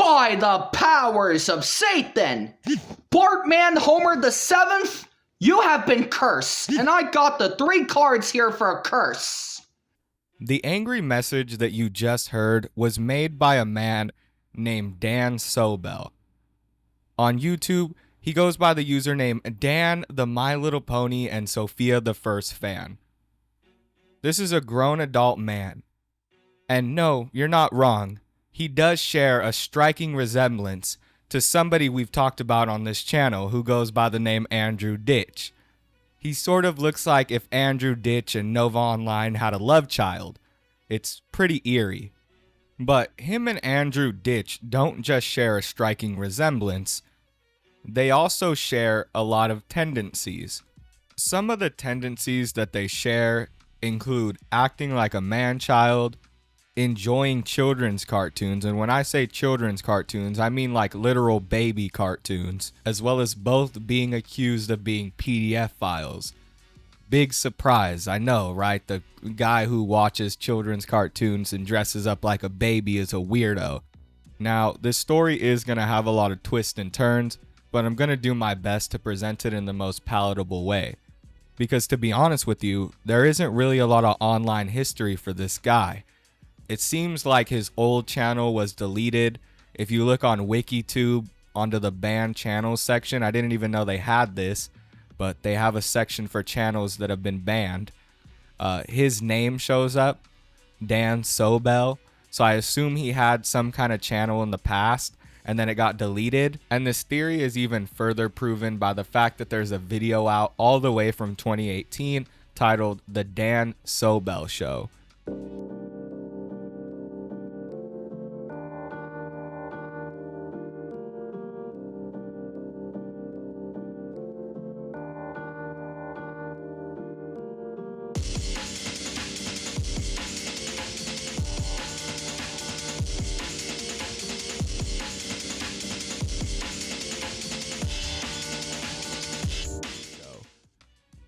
By the powers of Satan! Bartman Homer the 7th, you have been cursed, and I got the 3 cards here for a curse. The angry message that you just heard was made by a man named Dan Sobel. On YouTube, he goes by the username Dan the My Little Pony and Sophia the First Fan. This is a grown adult man. And no, you're not wrong. He does share a striking resemblance to somebody we've talked about on this channel who goes by the name Andrew Ditch. He sort of looks like if Andrew Ditch and Nova Online had a love child. It's pretty eerie. But him and Andrew Ditch don't just share a striking resemblance, they also share a lot of tendencies. Some of the tendencies that they share include acting like a man-child, enjoying children's cartoons, and when I say children's cartoons, I mean like literal baby cartoons, as well as both being accused of being PDF files. Big surprise, I know, right? The guy who watches children's cartoons and dresses up like a baby is a weirdo. Now, this story is going to have a lot of twists and turns, but I'm going to do my best to present it in the most palatable way. Because to be honest with you, there isn't really a lot of online history for this guy. It seems like his old channel was deleted. If you look on WikiTube onto the banned channels section, I didn't even know they had this, but they have a section for channels that have been banned. His name shows up, Dan Sobel, so I assume he had some kind of channel in the past and then it got deleted. And this theory is even further proven by the fact that there's a video out all the way from 2018 titled The Dan Sobel Show.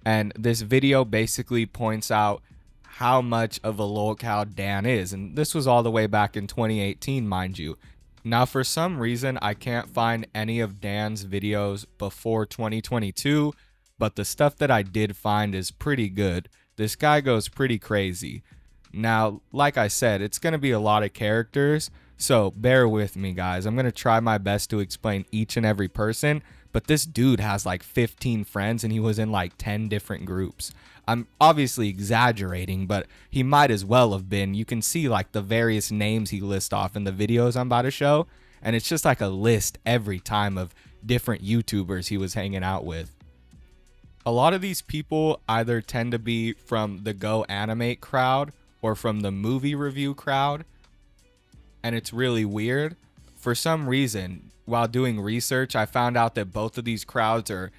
And this video basically points out how much of a Lolcow Dan is. And this was all the way back in 2018, mind you. Now, for some reason, I can't find any of Dan's videos before 2022, but the stuff that I did find is pretty good. This guy goes pretty crazy. Now, like I said, it's going to be a lot of characters, so bear with me, guys. I'm going to try my best to explain each and every person. But this dude has like 15 friends and he was in like 10 different groups. I'm obviously exaggerating, but he might as well have been. You can see like the various names he lists off in the videos I'm about to show. And it's just like a list every time of different YouTubers he was hanging out with. A lot of these people either tend to be from the Go Animate crowd or from the movie review crowd. And it's really weird. For some reason, while doing research, I found out that both of these crowds are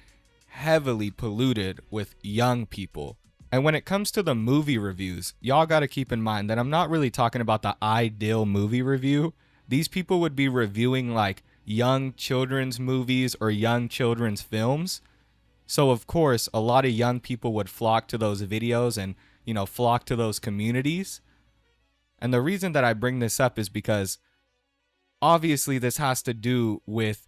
heavily polluted with young people. And when it comes to the movie reviews, y'all got to keep in mind that I'm not really talking about the ideal movie review. These people would be reviewing like young children's movies or young children's films. So of course, a lot of young people would flock to those videos and, you know, flock to those communities. And the reason that I bring this up is because obviously, this has to do with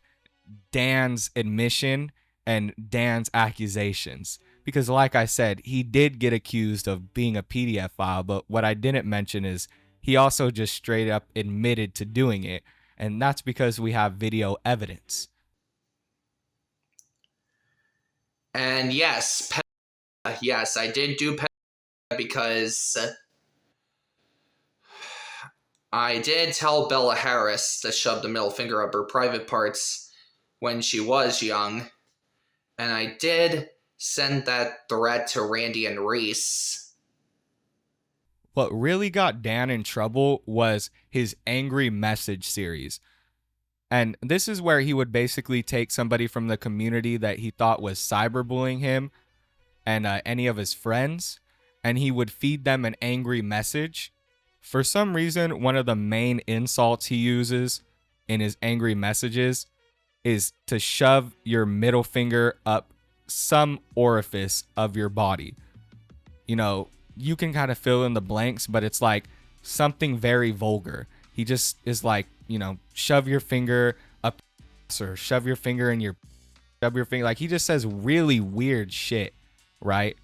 Dan's admission and Dan's accusations. Because like I said, he did get accused of being a PDF file, but what I didn't mention is he also just straight up admitted to doing it. And that's because we have video evidence. And yes, I did do because I did tell Bella Harris to shove the middle finger up her private parts when she was young. And I did send that threat to Randy and Reese. What really got Dan in trouble was his angry message series. And this is where he would basically take somebody from the community that he thought was cyberbullying him and any of his friends, and he would feed them an angry message. For some reason, one of the main insults he uses in his angry messages is to shove your middle finger up some orifice of your body. You know, you can kind of fill in the blanks, but it's like something very vulgar. He just is like, shove your finger up or shove your finger in your like he just says really weird shit, right?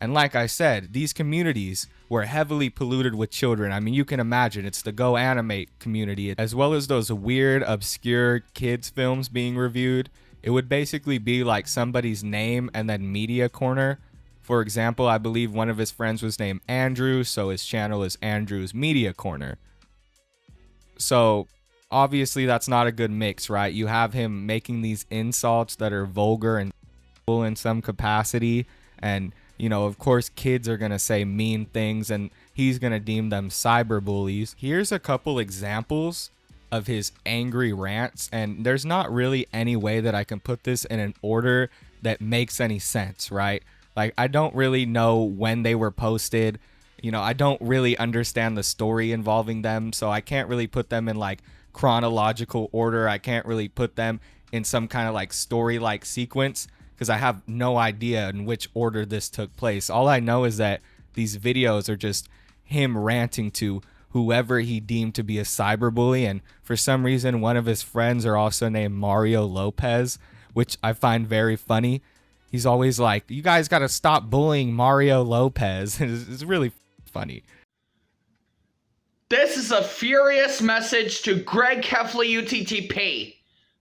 And like I said, these communities were heavily polluted with children. I mean, you can imagine it's the Go Animate community, as well as those weird, obscure kids films being reviewed. It would basically be like somebody's name and then media corner. For example, I believe one of his friends was named Andrew, so his channel is Andrew's Media Corner. So obviously that's not a good mix, right? You have him making these insults that are vulgar and in some capacity, and of course kids are gonna say mean things and he's gonna deem them cyberbullies. Here's a couple examples of his angry rants, and there's not really any way that I can put this in an order that makes any sense, right? Like, I don't really know when they were posted. I don't really understand the story involving them, so I can't really put them in like chronological order. I can't really put them in some kind of like story-like sequence because I have no idea in which order this took place. All I know is that these videos are just him ranting to whoever he deemed to be a cyberbully, and for some reason one of his friends are also named Mario Lopez, which I find very funny. He's always like, you guys got to stop bullying Mario Lopez. It's really funny. This is a furious message to Greg Heffley UTTP.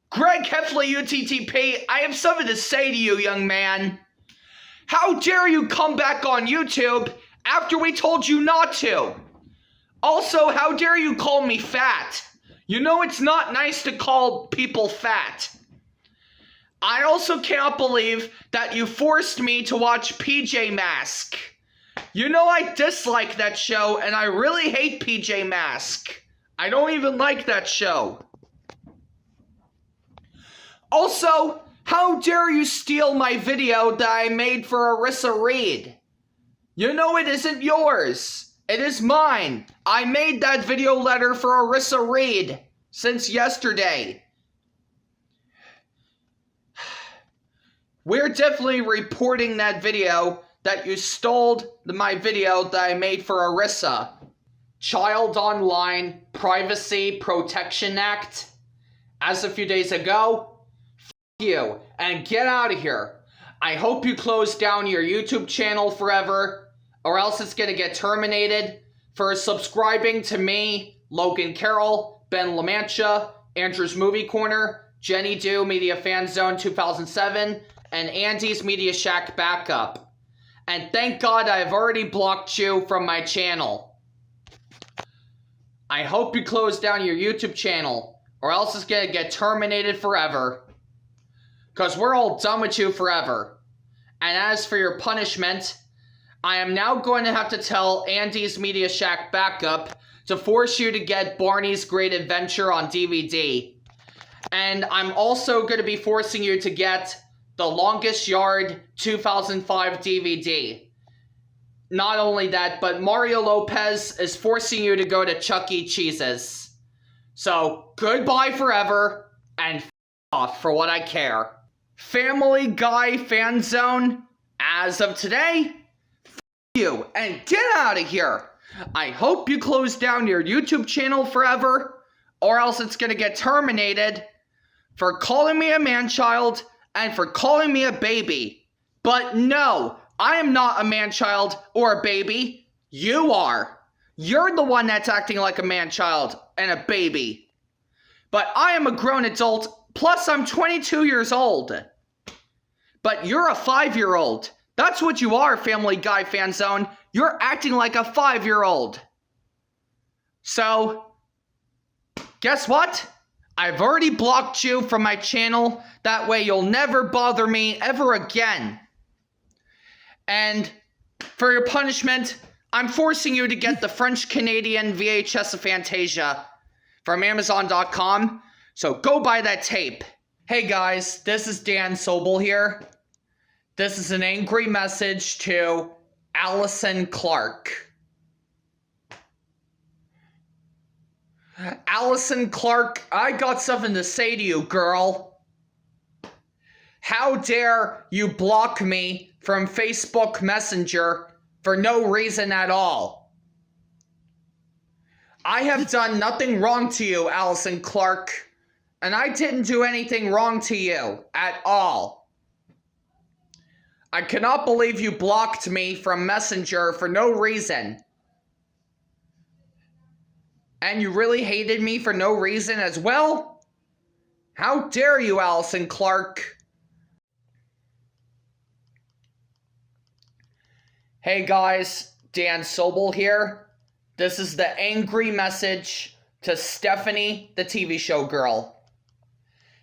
Greg Heffley UTTP, I have something to say to you, young man. How dare you come back on YouTube after we told you not to? Also, how dare you call me fat? It's not nice to call people fat. I also cannot believe that you forced me to watch PJ Mask. I dislike that show, and I really hate PJ Mask. I don't even like that show. Also, how dare you steal my video that I made for Arissa Reed? It isn't yours. It is mine. I made that video letter for Arissa Reed since yesterday. We're definitely reporting that video that you stole my video that I made for Arissa. Child Online Privacy Protection Act. As a few days ago, you and get out of here. I hope you close down your YouTube channel forever, or else it's gonna get terminated for subscribing to me, Logan Carroll, Ben LaMancha, Andrew's Movie Corner, Jenny Do Media Fan Zone 2007, and Andy's Media Shack Backup. And thank God I've already blocked you from my channel. I hope you close down your YouTube channel, or else it's gonna get terminated forever. Because we're all done with you forever. And as for your punishment, I am now going to have to tell Andy's Media Shack Backup to force you to get Barney's Great Adventure on DVD. And I'm also going to be forcing you to get The Longest Yard 2005 DVD. Not only that, but Mario Lopez is forcing you to go to Chuck E. Cheese's. So, goodbye forever, and off for what I care. Family Guy Fan Zone, as of today, you, and get out of here. I hope you close down your YouTube channel forever, or else it's gonna get terminated for calling me a man-child and for calling me a baby. But no, I am not a man-child or a baby. You are. You're the one that's acting like a man-child and a baby. But I am a grown adult, plus I'm 22 years old. But you're a 5-year-old. That's what you are, Family Guy Fan Zone. You're acting like a 5-year-old. So, guess what? I've already blocked you from my channel. That way you'll never bother me ever again. And for your punishment, I'm forcing you to get the French-Canadian VHS of Fantasia from Amazon.com. So go buy that tape. Hey guys, this is Dan Sobel here. This is an angry message to Allison Clark. Allison Clark, I got something to say to you, girl. How dare you block me from Facebook Messenger for no reason at all? I have done nothing wrong to you, Allison Clark. And I didn't do anything wrong to you at all. I cannot believe you blocked me from Messenger for no reason. And you really hated me for no reason as well? How dare you, Allison Clark? Hey guys, Dan Sobel here. This is the angry message to Stephanie, the TV show girl.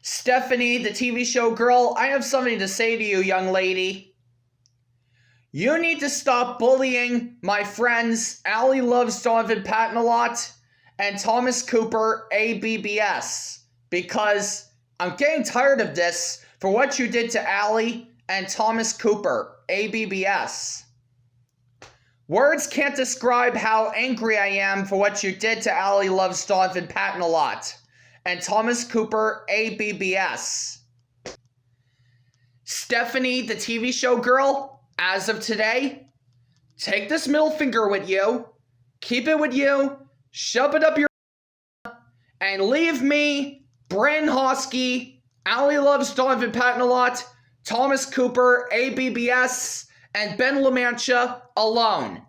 Stephanie, the TV show girl, I have something to say to you, young lady. You need to stop bullying my friends Allie Loves Donovan Patton a lot and Thomas Cooper ABBS, because I'm getting tired of this for what you did to Allie and Thomas Cooper ABBS. Words can't describe how angry I am for what you did to Allie Loves Donovan Patton a lot and Thomas Cooper ABBS. Stephanie, the TV show girl, as of today, take this middle finger with you, keep it with you, shove it up your and leave me, Bran Hosky, Allie Loves Donovan Patton a lot, Thomas Cooper ABBS, and Ben LaMancha alone.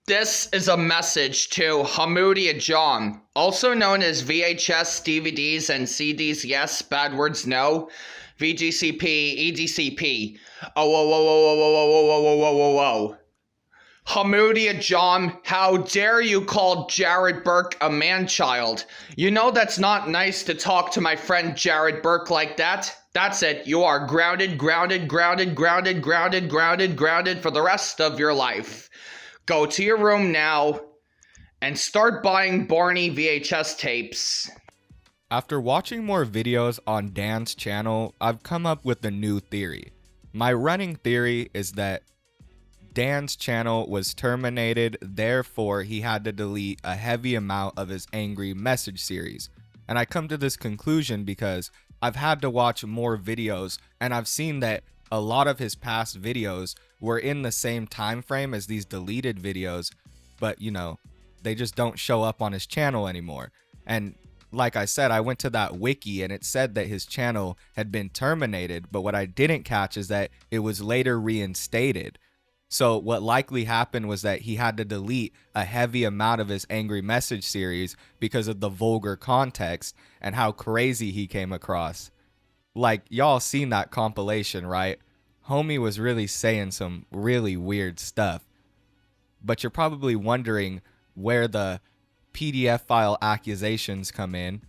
This is a message to Hamoudi Ajam, also known as VHS, DVDs, and CDs, yes, bad words, no, VGCP, EDCP. Oh, whoa, whoa, whoa, whoa, whoa, whoa, whoa, whoa, whoa, whoa, whoa. Hamoudi Ajam, how dare you call Jared Burke a man-child? You know that's not nice to talk to my friend Jared Burke like that. That's it. You are grounded, grounded, grounded, grounded, grounded, grounded, grounded for the rest of your life. Go to your room now and start buying Barney VHS tapes. After watching more videos on Dan's channel, I've come up with a new theory. My running theory is that Dan's channel was terminated, therefore he had to delete a heavy amount of his angry message series. And I come to this conclusion because I've had to watch more videos and I've seen that a lot of his past videos were in the same time frame as these deleted videos, but you know, they just don't show up on his channel anymore. And like I said, I went to that wiki and it said that his channel had been terminated, but what I didn't catch is that it was later reinstated. So what likely happened was that he had to delete a heavy amount of his angry message series because of the vulgar context and how crazy he came across. Like, y'all seen that compilation, right? Homie was really saying some really weird stuff. But you're probably wondering where the PDF file accusations come in.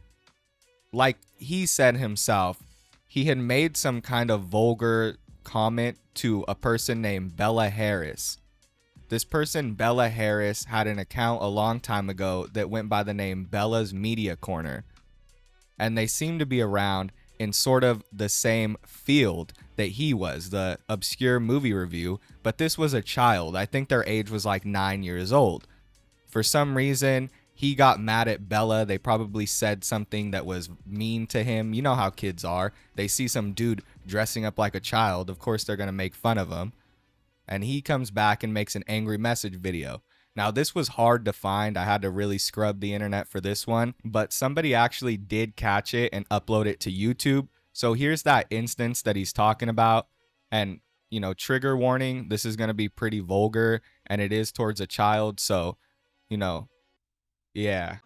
Like he said himself, he had made some kind of vulgar comment to a person named Bella Harris. This person, Bella Harris, had an account a long time ago that went by the name Bella's Media Corner. And they seem to be around in sort of the same field that he was, the obscure movie review, but this was a child. I think their age was like 9 years old. For some reason, he got mad at Bella. They probably said something that was mean to him. You know how kids are. They see some dude dressing up like a child. Of course, they're going to make fun of him. And he comes back and makes an angry message video. Now, this was hard to find. I had to really scrub the internet for this one, but somebody actually did catch it and upload it to YouTube. So here's that instance that he's talking about. And, you know, trigger warning, this is going to be pretty vulgar and it is towards a child. So, you know, yeah.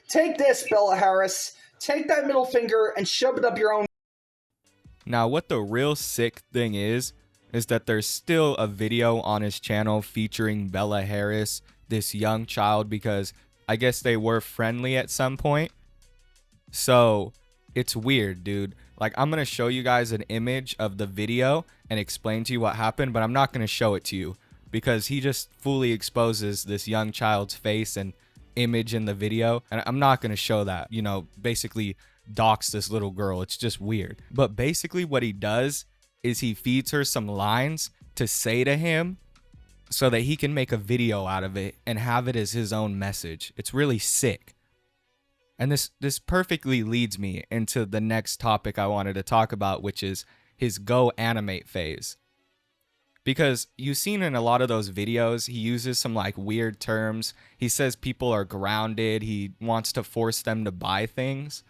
Take this, Bella Harris. Take that middle finger and shove it up your own. Now, what the real sick thing is that there's still a video on his channel featuring Bella Harris, this young child, because I guess they were friendly at some point. So it's weird, dude. Like, I'm going to show you guys an image of the video and explain to you what happened, but I'm not going to show it to you because he just fully exposes this young child's face and image in the video. And I'm not going to show that, you know, basically dox this little girl. It's just weird. But basically what he does is he feeds her some lines to say to him so that he can make a video out of it and have it as his own message. It's really sick. And this perfectly leads me into the next topic I wanted to talk about, which is his go animate phase. Because you've seen in a lot of those videos, he uses some like weird terms. He says people are grounded. He wants to force them to buy things.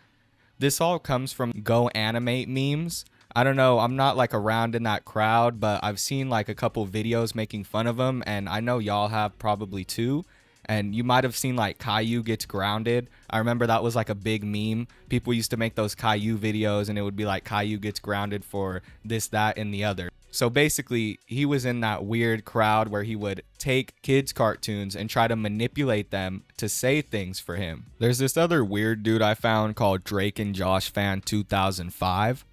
This all comes from Go Animate memes. I don't know, I'm not like around in that crowd, but I've seen like a couple videos making fun of him, and I know y'all have probably too. And you might have seen like Caillou gets grounded. I remember that was like a big meme. People used to make those Caillou videos, and it would be like Caillou gets grounded for this, that, and the other. So basically, he was in that weird crowd where he would take kids' cartoons and try to manipulate them to say things for him. There's this other weird dude I found called Drake and Josh Fan 2005.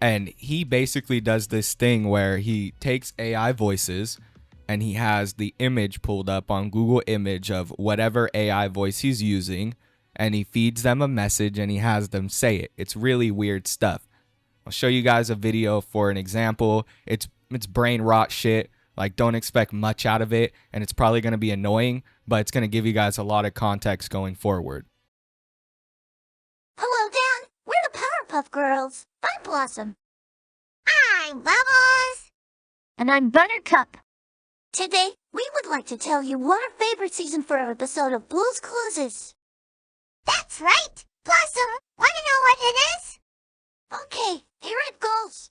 And he basically does this thing where he takes AI voices and he has the image pulled up on Google Image of whatever AI voice he's using, and he feeds them a message and he has them say it. It's really weird stuff. I'll show you guys a video for an example. It's brain rot shit. Like, don't expect much out of it, and it's probably going to be annoying, but it's going to give you guys a lot of context going forward. Hello, Dan. We're the Powerpuff Girls. I'm Blossom. I'm Bubbles. And I'm Buttercup. Today, we would like to tell you what our favorite season 4 episode of Blue's Clues is. That's right. Blossom, want to know what it is? Okay, here it goes.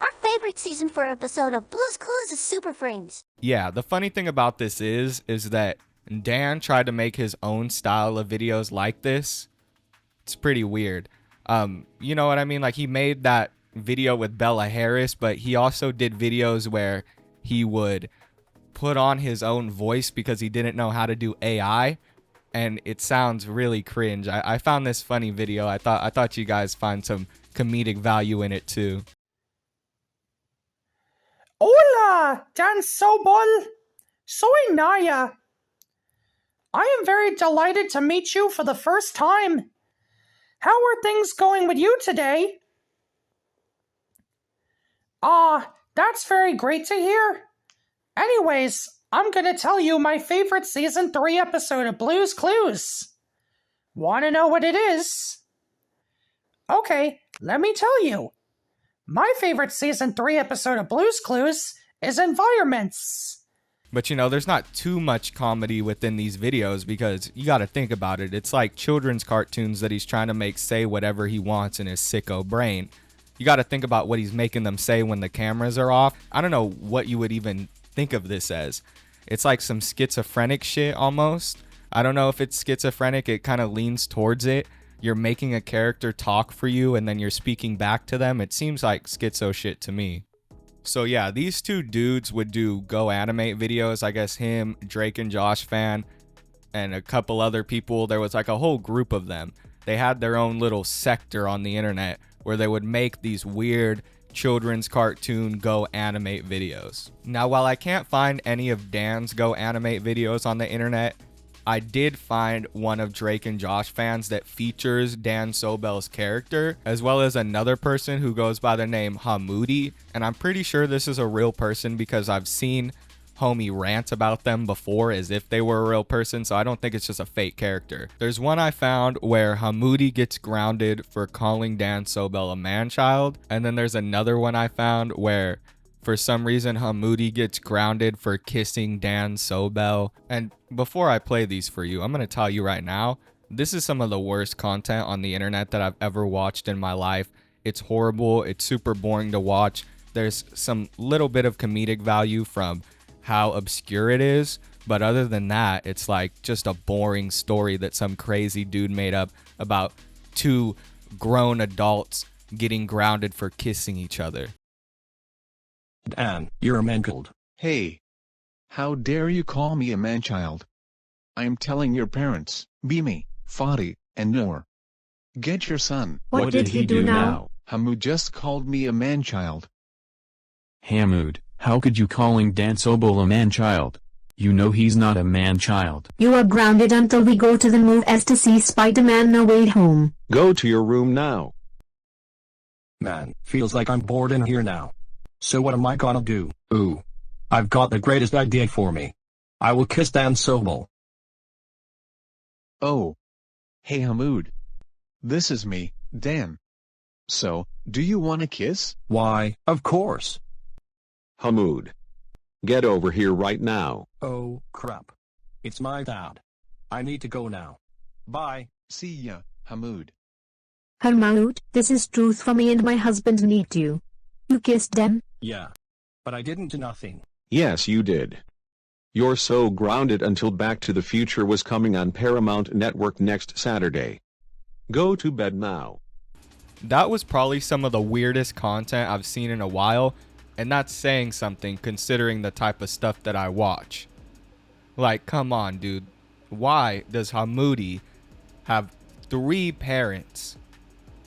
Our favorite season 4 episode of Blue's Clues is Super Friends. Yeah, the funny thing about this is that Dan tried to make his own style of videos like this. It's pretty weird. You know what I mean? Like, he made that video with Bella Harris, but he also did videos where he would put on his own voice because he didn't know how to do AI, and it sounds really cringe. I found this funny video. I thought you guys find some comedic value in it too. Hola, Dan Sobel. Soy Naya. I am very delighted to meet you for the first time. How are things going with you today? That's very great to hear. Anyways, I'm gonna tell you my favorite season 3 episode of Blue's Clues. Wanna know what it is? Okay, let me tell you. My favorite season 3 episode of Blue's Clues is Environments. But you know, there's not too much comedy within these videos because you gotta think about it. It's like children's cartoons that he's trying to make say whatever he wants in his sicko brain. You gotta think about what he's making them say when the cameras are off. I don't know what you would even think of this as. It's like some schizophrenic shit almost. I don't know if it's schizophrenic. It kind of leans towards it. You're making a character talk for you and then you're speaking back to them. It seems like schizo shit to me. So yeah, these two dudes would do Go Animate videos. I guess him, Drake and Josh Fan, and a couple other people. There was like a whole group of them. They had their own little sector on the internet where they would make these weird children's cartoon Go Animate videos. Now, while I can't find any of Dan's Go Animate videos on the internet, I did find one of Drake and Josh Fans that features Dan Sobel's character, as well as another person who goes by the name Hamoudi. And I'm pretty sure this is a real person because I've seen homie rant about them before as if they were a real person, so I don't think it's just a fake character. There's one I found where Hamoudi gets grounded for calling Dan Sobel a man-child, and then there's another one I found where for some reason Hamoudi gets grounded for kissing Dan Sobel. And before I play these for you, I'm going to tell you right now, this is some of the worst content on the internet that I've ever watched in my life. It's horrible, it's super boring to watch. There's some little bit of comedic value from how obscure it is, but other than that, it's like just a boring story that some crazy dude made up about two grown adults getting grounded for kissing each other. Dan, you're mangled. Hey. How dare you call me a man-child? I am telling your parents, Bimi, Fadi, and Noor. Get your son. What did he do now? Hamoud just called me a man-child. Hamoud, how could you calling Dan Sobel a man-child? You know he's not a man-child. You are grounded until we go to the movies to see Spider-Man No Way Home. Go to your room now. Man, feels like I'm bored in here now. So what am I gonna do? Ooh. I've got the greatest idea for me. I will kiss Dan Sobel. Oh. Hey Hamoud. This is me, Dan. So, do you want a kiss? Why, of course. Hamoud. Get over here right now. Oh, crap. It's my dad. I need to go now. Bye. See ya, Hamoud. Hamoud, this is truth for me and my husband need you. You kissed them? Yeah. But I didn't do nothing. Yes, you did. You're so grounded until Back to the Future was coming on Paramount Network next Saturday. Go to bed now. That was probably some of the weirdest content I've seen in a while, and that's saying something considering the type of stuff that I watch. Like, come on, dude. Why does Hamoudi have 3 parents?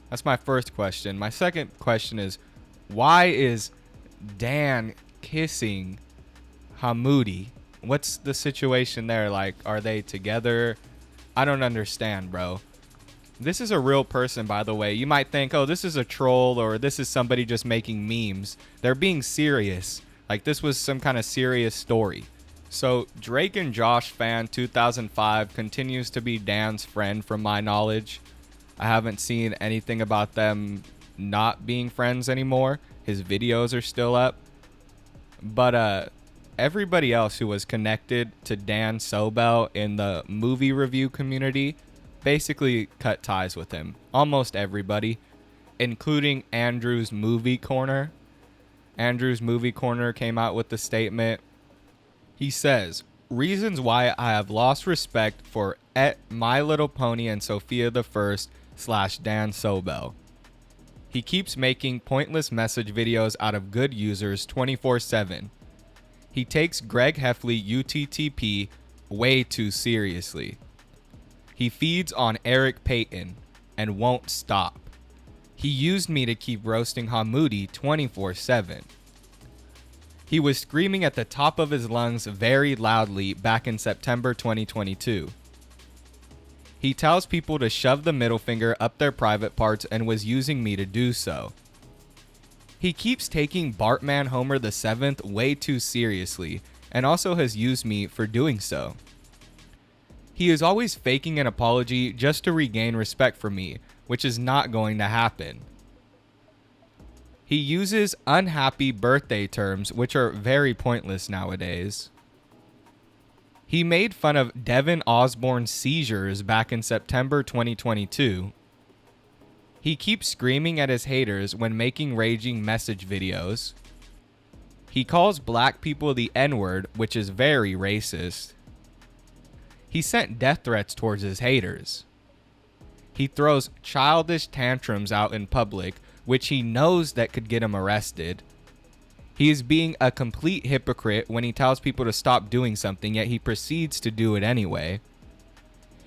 That's my first question. My second question is, why is Dan kissing Hamoudi? What's the situation there? Like, are they together? I don't understand, bro. This is a real person, by the way. You might think, oh, this is a troll or this is somebody just making memes. They're being serious. Like, this was some kind of serious story. So, Drake and Josh fan 2005 continues to be Dan's friend from my knowledge. I haven't seen anything about them not being friends anymore. His videos are still up. But everybody else who was connected to Dan Sobel in the movie review community basically cut ties with him. Almost everybody, including Andrew's Movie Corner. Andrew's Movie Corner came out with the statement. He says, reasons why I have lost respect for My Little Pony and Sophia the First / Dan Sobel. He keeps making pointless message videos out of good users 24/7. He takes Greg Heffley UTTP way too seriously. He feeds on Eric Payton and won't stop. He used me to keep roasting Hamoudi 24/7. He was screaming at the top of his lungs very loudly back in September 2022. He tells people to shove the middle finger up their private parts and was using me to do so. He keeps taking Bartman Homer the 7th way too seriously and also has used me for doing so. He is always faking an apology just to regain respect for me, which is not going to happen. He uses unhappy birthday terms, which are very pointless nowadays. He made fun of Devin Osborne's seizures back in September 2022. He keeps screaming at his haters when making raging message videos. He calls black people the N-word, which is very racist. He sent death threats towards his haters. He throws childish tantrums out in public, which he knows that could get him arrested. He is being a complete hypocrite when he tells people to stop doing something, yet he proceeds to do it anyway.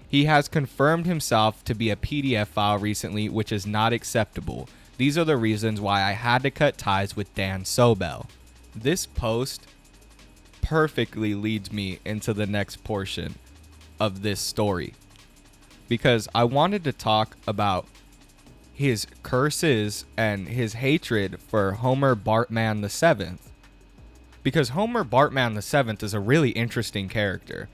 He has confirmed himself to be a PDF file recently, which is not acceptable. These are the reasons why I had to cut ties with Dan Sobel. This post perfectly leads me into the next portion of this story, because I wanted to talk about his curses and his hatred for Homer Bartman the 7th, because Homer Bartman the 7th is a really interesting character.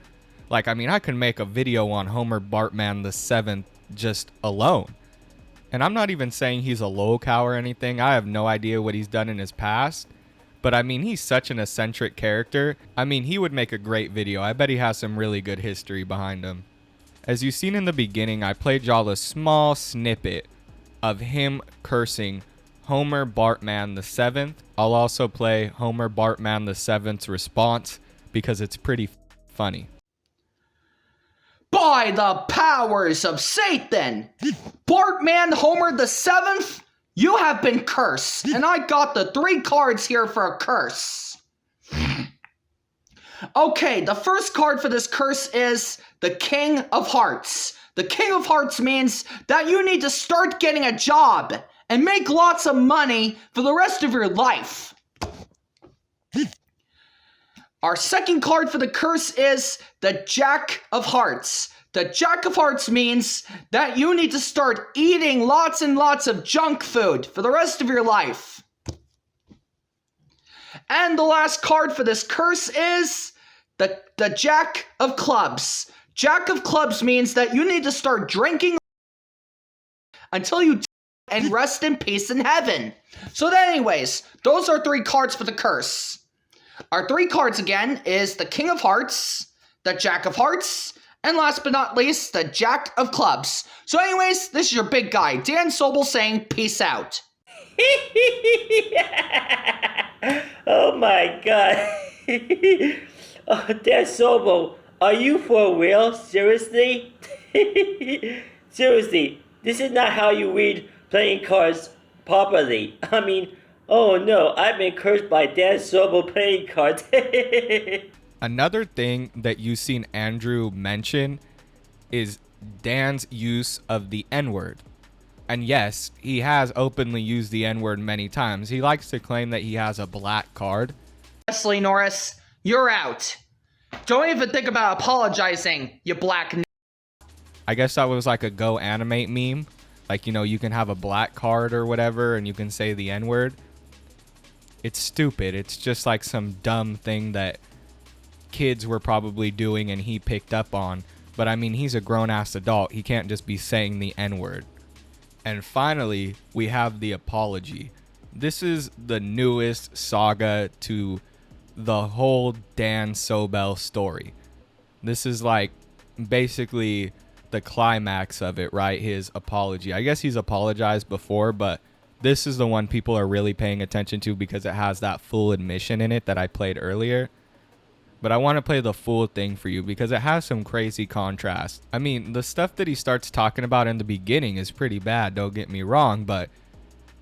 Like, I mean, I can make a video on Homer Bartman the 7th just alone, and I'm not even saying he's a Lolcow or anything. I have no idea what he's done in his past, but I mean, he's such an eccentric character. I mean, he would make a great video. I bet he has some really good history behind him. As you've seen in the beginning, I played y'all a small snippet of him cursing Homer Bartman the 7th. I'll also play Homer Bartman the 7th's response because it's pretty funny. By the powers of Satan, Bartman Homer the 7th, you have been cursed, and I got the 3 cards here for a curse. Okay, the first card for this curse is the King of Hearts. The King of Hearts means that you need to start getting a job and make lots of money for the rest of your life. Our second card for the curse is the Jack of Hearts. The Jack of Hearts means that you need to start eating lots and lots of junk food for the rest of your life. And the last card for this curse is the Jack of Clubs. Jack of Clubs means that you need to start drinking until you die and rest in peace in heaven. So anyways, those are 3 cards for the curse. Our 3 cards again is the King of Hearts, the Jack of Hearts, and last but not least, the Jack of Clubs. So anyways, this is your big guy, Dan Sobel, saying peace out. Oh my god. Oh, Dan Sobel, are you for real? Seriously? Seriously, this is not how you read playing cards properly. I mean, oh no, I've been cursed by Dan Sobel playing cards. Another thing that you've seen Andrew mention is Dan's use of the N-word. And yes, he has openly used the N-word many times. He likes to claim that he has a black card. Wesley Norris, you're out. Don't even think about apologizing, you black I guess that was like a Go Animate meme. Like, you know, you can have a black card or whatever and you can say the N-word. It's stupid. It's just like some dumb thing that kids were probably doing and he picked up on. But I mean, he's a grown-ass adult. He can't just be saying the N-word. And finally, we have the apology. This is the newest saga to the whole Dan Sobel story. This is like basically the climax of it, right? His apology. I guess he's apologized before, but this is the one people are really paying attention to because it has that full admission in it that I played earlier. But I want to play the full thing for you because it has some crazy contrast. I mean, the stuff that he starts talking about in the beginning is pretty bad, don't get me wrong, but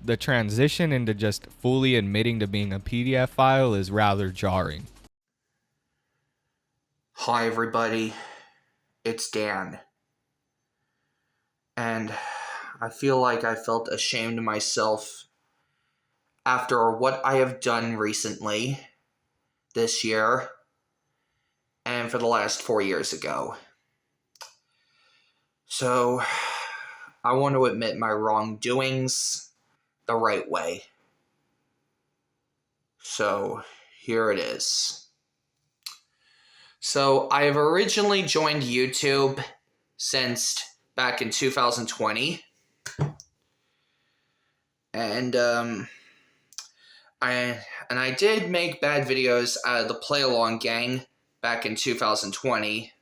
the transition into just fully admitting to being a PDF file is rather jarring. Hi everybody, it's Dan. And I feel like I felt ashamed of myself after what I have done recently, this year, and for the last 4 years ago. So, I want to admit my wrongdoings the right way. So, here it is. So, I have originally joined YouTube since back in 2020. And, I did make bad videos out of the Play Along gang back in 2020,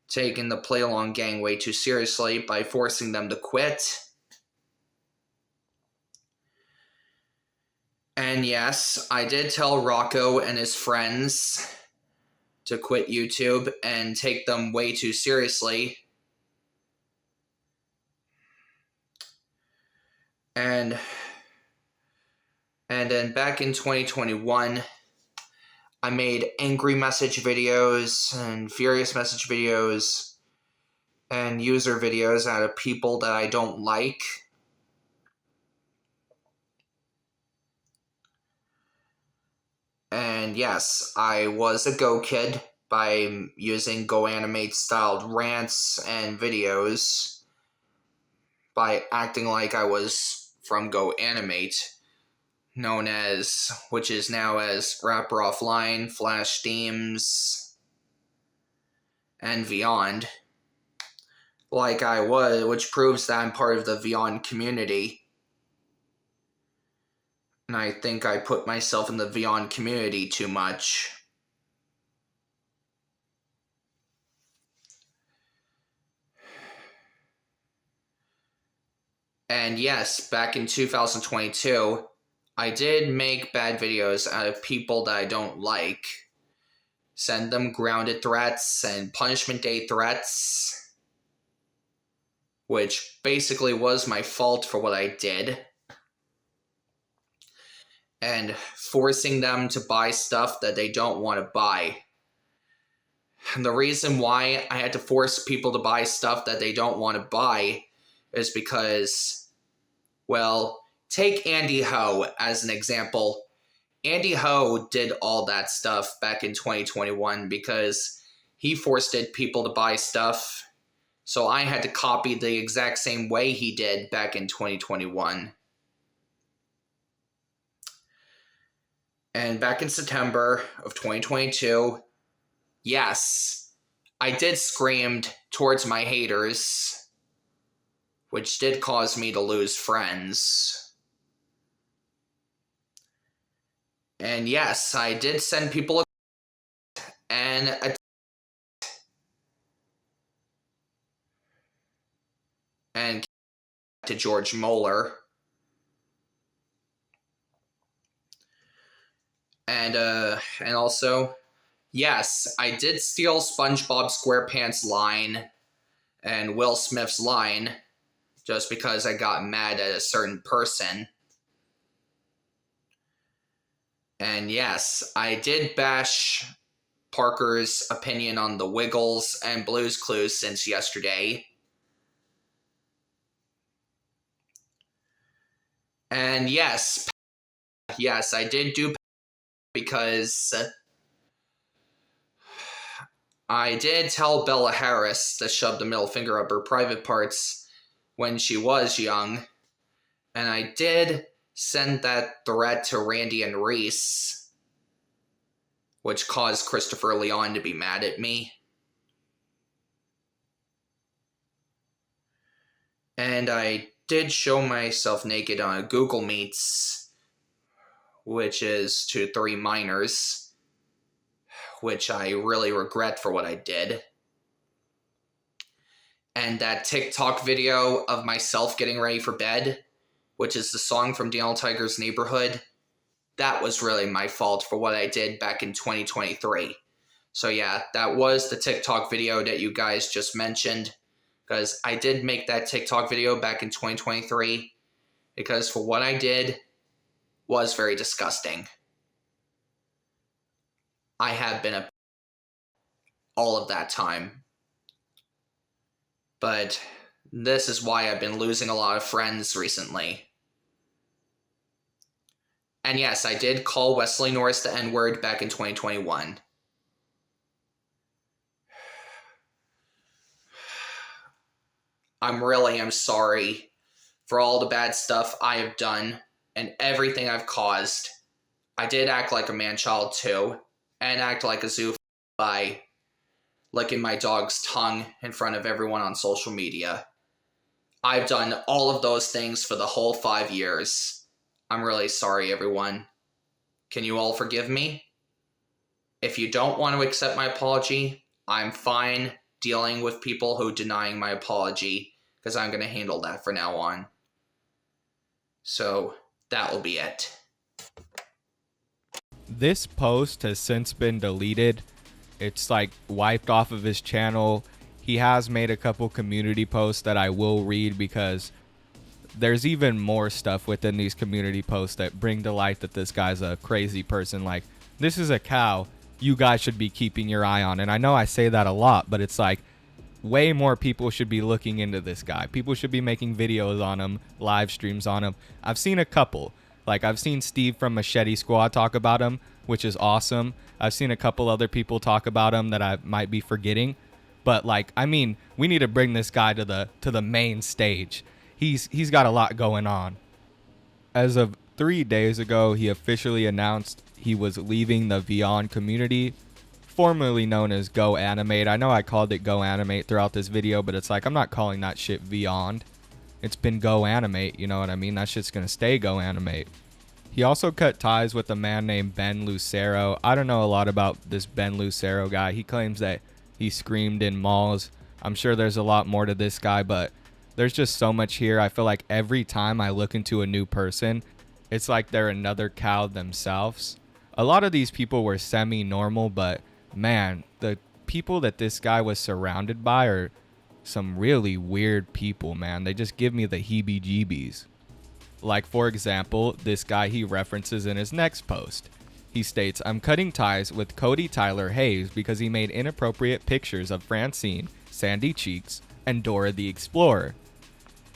taking the Play Along gang way too seriously by forcing them to quit. And yes, I did tell Rocco and his friends to quit YouTube and take them way too seriously. And then back in 2021, I made angry message videos and furious message videos and user videos out of people that I don't like. And yes, I was a Go Kid by using Go Animate styled rants and videos by acting like I was from Go Animate, known as, which is now as Rapper Offline, Flash Themes, and Beyond. Like I was, which proves that I'm part of the Beyond community. And I think I put myself in the Beyond community too much. And yes, back in 2022, I did make bad videos out of people that I don't like. Send them grounded threats and punishment day threats. Which basically was my fault for what I did. And forcing them to buy stuff that they don't want to buy. And the reason why I had to force people to buy stuff that they don't want to buy is because, well, take Andy Ho as an example. Andy Ho did all that stuff back in 2021 because he forced people to buy stuff. So I had to copy the exact same way he did back in 2021. And back in September of 2022, yes, I did scream towards my haters, which did cause me to lose friends. And yes, I did send people and to George Moeller. And also, yes, I did steal SpongeBob SquarePants' line and Will Smith's line just because I got mad at a certain person. And yes, I did bash Parker's opinion on the Wiggles and Blue's Clues since yesterday. And yes, I did do because I did tell Bella Harris to shove the middle finger up her private parts when she was young. And I did send that threat to Randy and Reese, which caused Christopher Leon to be mad at me. And I did show myself naked on a Google Meets, which is to 3 minors, which I really regret for what I did. And that TikTok video of myself getting ready for bed, which is the song from Daniel Tiger's Neighborhood, that was really my fault for what I did back in 2023. So yeah, that was the TikTok video that you guys just mentioned, because I did make that TikTok video back in 2023, because for what I did was very disgusting. I have been all of that time. But this is why I've been losing a lot of friends recently. And yes, I did call Wesley Norris the N-word back in 2021. I'm sorry for all the bad stuff I have done and everything I've caused. I did act like a man-child too, and act like a zoo by licking my dog's tongue in front of everyone on social media. I've done all of those things for the whole 5 years. I'm really sorry, everyone. Can you all forgive me? If you don't want to accept my apology, I'm fine dealing with people who denying my apology, because I'm going to handle that for now on. So, that will be it. This post has since been deleted. It's like wiped off of his channel. He has made a couple community posts that I will read, because there's even more stuff within these community posts that bring to light that this guy's a crazy person. Like, this is a cow you guys should be keeping your eye on. And I know I say that a lot, but it's like way more people should be looking into this guy. People should be making videos on him, live streams on him. I've seen a couple. Like, I've seen Steve from Machete Squad talk about him, which is awesome. I've seen a couple other people talk about him that I might be forgetting. But, like, I mean, we need to bring this guy to the main stage. He's got a lot going on. As of 3 days ago, he officially announced he was leaving the Vyond community, formerly known as Go Animate. I know I called it Go Animate throughout this video, but it's like, I'm not calling that shit Vyond. It's been Go Animate, you know what I mean? That shit's gonna stay Go Animate. He also cut ties with a man named Ben Lucero. I don't know a lot about this Ben Lucero guy. He claims that he screamed in malls. I'm sure there's a lot more to this guy, but there's just so much here. I feel like every time I look into a new person, it's like they're another cow themselves. A lot of these people were semi-normal, but man, the people that this guy was surrounded by are some really weird people, man. They just give me the heebie-jeebies. Like, for example, this guy he references in his next post. He states, I'm cutting ties with Cody Tyler Hayes because he made inappropriate pictures of Francine, Sandy Cheeks, and Dora the Explorer.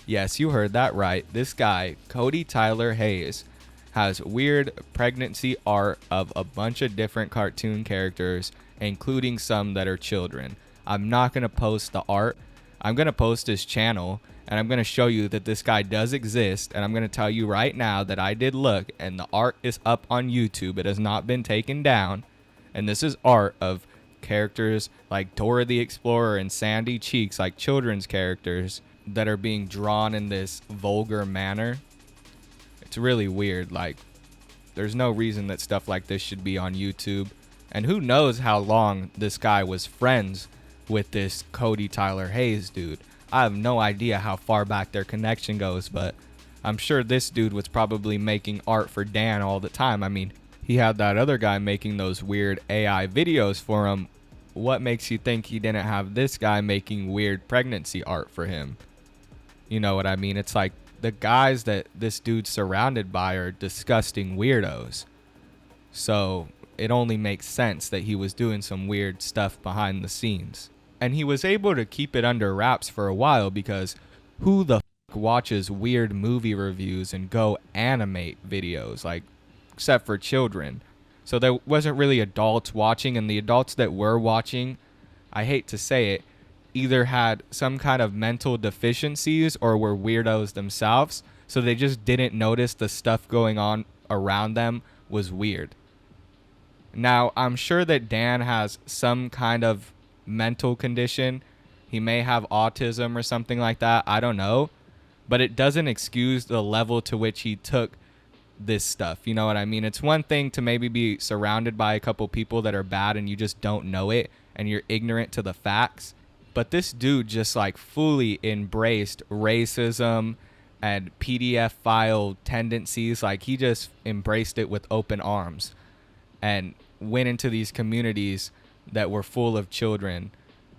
Yes, you heard that right. This guy, Cody Tyler Hayes, has weird pregnancy art of a bunch of different cartoon characters, including some that are children. I'm not going to post the art. I'm going to post his channel, and I'm going to show you that this guy does exist, and I'm going to tell you right now that I did look, and the art is up on YouTube. It has not been taken down, and this is art of characters like Dora the Explorer and Sandy Cheeks, like children's characters that are being drawn in this vulgar manner. It's really weird. Like, There's no reason that stuff like this should be on YouTube. And who knows how long this guy was friends with this Cody Tyler Hayes dude. I have no idea how far back their connection goes, but I'm sure this dude was probably making art for Dan all the time. I mean, he had that other guy making those weird AI videos for him. What makes you think he didn't have this guy making weird pregnancy art for him? You know what I mean? It's like the guys that this dude's surrounded by are disgusting weirdos. So it only makes sense that he was doing some weird stuff behind the scenes. And he was able to keep it under wraps for a while because who the f watches weird movie reviews and go animate videos, like, except for children? So there wasn't really adults watching, and the adults that were watching, I hate to say it, either had some kind of mental deficiencies or were weirdos themselves, so they just didn't notice the stuff going on around them was weird. Now, I'm sure that Dan has some kind of mental condition. He may have autism or something like that. I don't know. But it doesn't excuse the level to which he took this stuff. You know what I mean? It's one thing to maybe be surrounded by a couple people that are bad and you just don't know it and you're ignorant to the facts. But this dude just like fully embraced racism and PDF file tendencies. Like he just embraced it with open arms and went into these communities that were full of children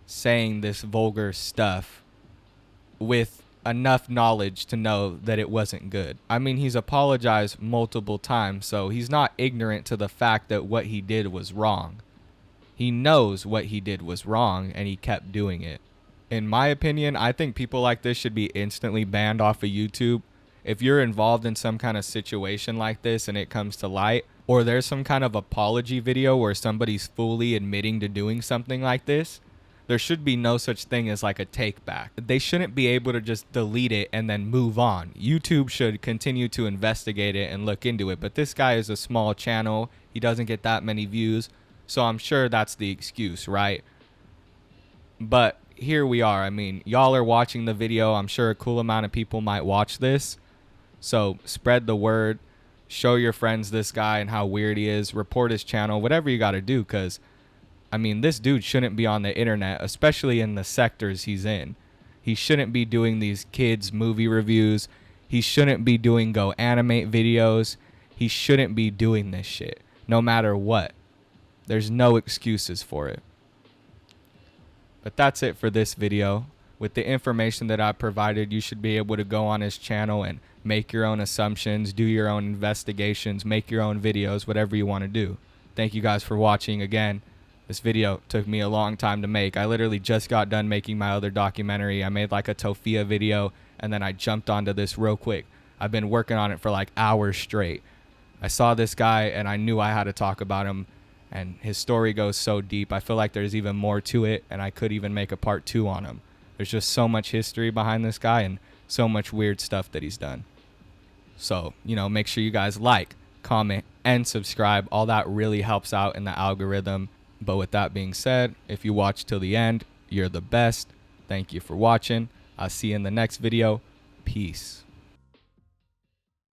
saying this vulgar stuff with enough knowledge to know that it wasn't good. I mean, he's apologized multiple times, so he's not ignorant to the fact that what he did was wrong. He knows what he did was wrong, and he kept doing it. In my opinion, I think people like this should be instantly banned off of YouTube. If you're involved in some kind of situation like this and it comes to light, or there's some kind of apology video where somebody's fully admitting to doing something like this, there should be no such thing as like a take back. They shouldn't be able to just delete it and then move on. YouTube should continue to investigate it and look into it. But this guy is a small channel. He doesn't get that many views. So I'm sure that's the excuse, right? But here we are. I mean, y'all are watching the video. I'm sure a cool amount of people might watch this. So spread the word. Show your friends this guy and how weird he is. Report his channel. Whatever you got to do, because I mean, this dude shouldn't be on the internet, especially in the sectors he's in. He shouldn't be doing these kids' movie reviews. He shouldn't be doing go animate videos. He shouldn't be doing this shit, no matter what. There's no excuses for it. But that's it for this video. With the information that I provided, you should be able to go on his channel and make your own assumptions, do your own investigations, make your own videos, whatever you want to do. Thank you guys for watching again. This video took me a long time to make. I literally just got done making my other documentary. I made like a Tofia video and then I jumped onto this real quick. I've been working on it for like hours straight. I saw this guy and I knew I had to talk about him, and his story goes so deep. I feel like there's even more to it, and I could even make a part 2 on him. There's just so much history behind this guy and so much weird stuff that he's done. So, you know, make sure you guys like, comment, and subscribe. All that really helps out in the algorithm. But with that being said, if you watch till the end, you're the best. Thank you for watching. I'll see you in the next video. Peace.